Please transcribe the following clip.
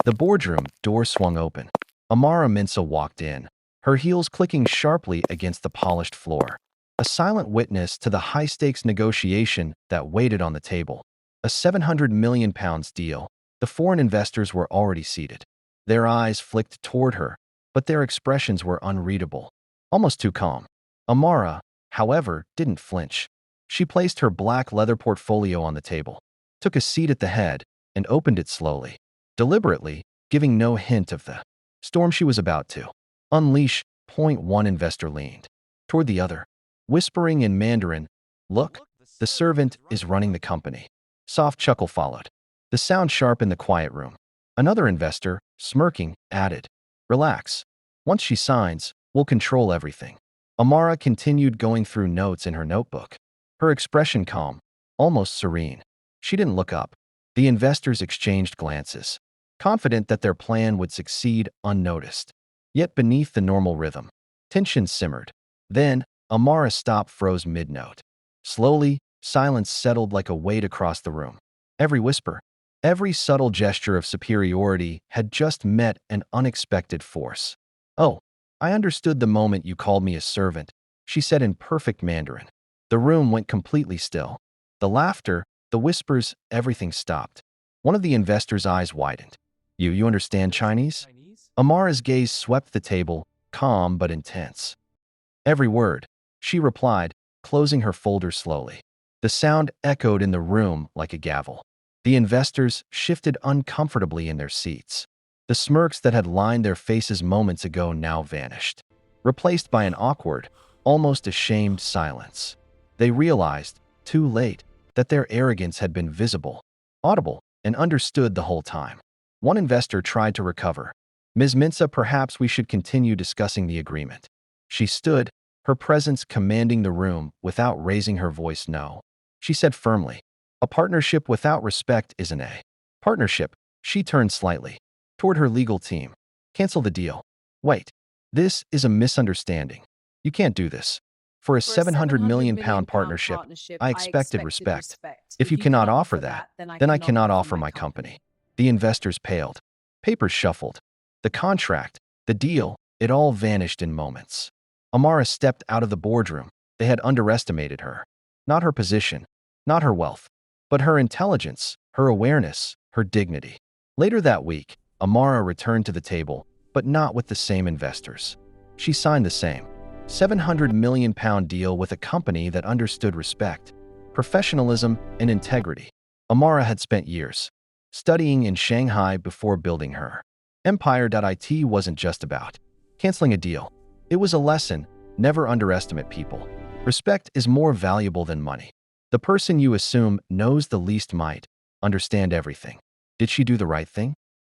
The boardroom door swung open. Amara Mensah walked in, her heels clicking sharply against the polished floor. A silent witness to the high-stakes negotiation that waited on the table. A £700 million deal. The foreign investors were already seated. Their eyes flicked toward her, but their expressions were unreadable, almost too calm. Amara, however, didn't flinch. She placed her black leather portfolio on the table, took a seat at the head, and opened it slowly, deliberately, giving no hint of the storm she was about to unleash. One investor leaned toward the other, whispering in Mandarin, "Look, the servant is running the company." Soft chuckle followed, the sound sharp in the quiet room. Another investor, smirking, added, "Relax. Once she signs, we'll control everything." Amara continued going through notes in her notebook, her expression calm, almost serene. She didn't look up. The investors exchanged glances, confident that their plan would succeed unnoticed. Yet beneath the normal rhythm, tension simmered. Then, Amara's stop froze mid-note. Slowly, silence settled like a weight across the room. Every whisper, every subtle gesture of superiority had just met an unexpected force. "Oh, I understood the moment you called me a servant," she said in perfect Mandarin. The room went completely still. The laughter, the whispers, everything stopped. One of the investors' eyes widened. You understand Chinese?" Amara's gaze swept the table, calm but intense. "Every word," she replied, closing her folder slowly. The sound echoed in the room like a gavel. The investors shifted uncomfortably in their seats. The smirks that had lined their faces moments ago now vanished, replaced by an awkward, almost ashamed silence. They realized, too late, that their arrogance had been visible, audible, and understood the whole time. One investor tried to recover. "Ms. Mensah, perhaps we should continue discussing the agreement." She stood, her presence commanding the room without raising her voice. "No," she said firmly. "A partnership without respect isn't a partnership." She turned slightly toward her legal team. "Cancel the deal." "Wait. This is a misunderstanding. You can't do this. For a £700 million partnership, I expected respect. If you cannot offer that, then I cannot offer my company." The investors paled. Papers shuffled. The contract, the deal, it all vanished in moments. Amara stepped out of the boardroom. They had underestimated her. Not her position, not her wealth, but her intelligence, her awareness, her dignity. Later that week, Amara returned to the table, but not with the same investors. She signed the same £700 million deal with a company that understood respect, professionalism, and integrity. Amara had spent years studying in Shanghai before building her empire. It wasn't just about canceling a deal. It was a lesson: never underestimate people. Respect is more valuable than money. The person you assume knows the least might understand everything. Did she do the right thing?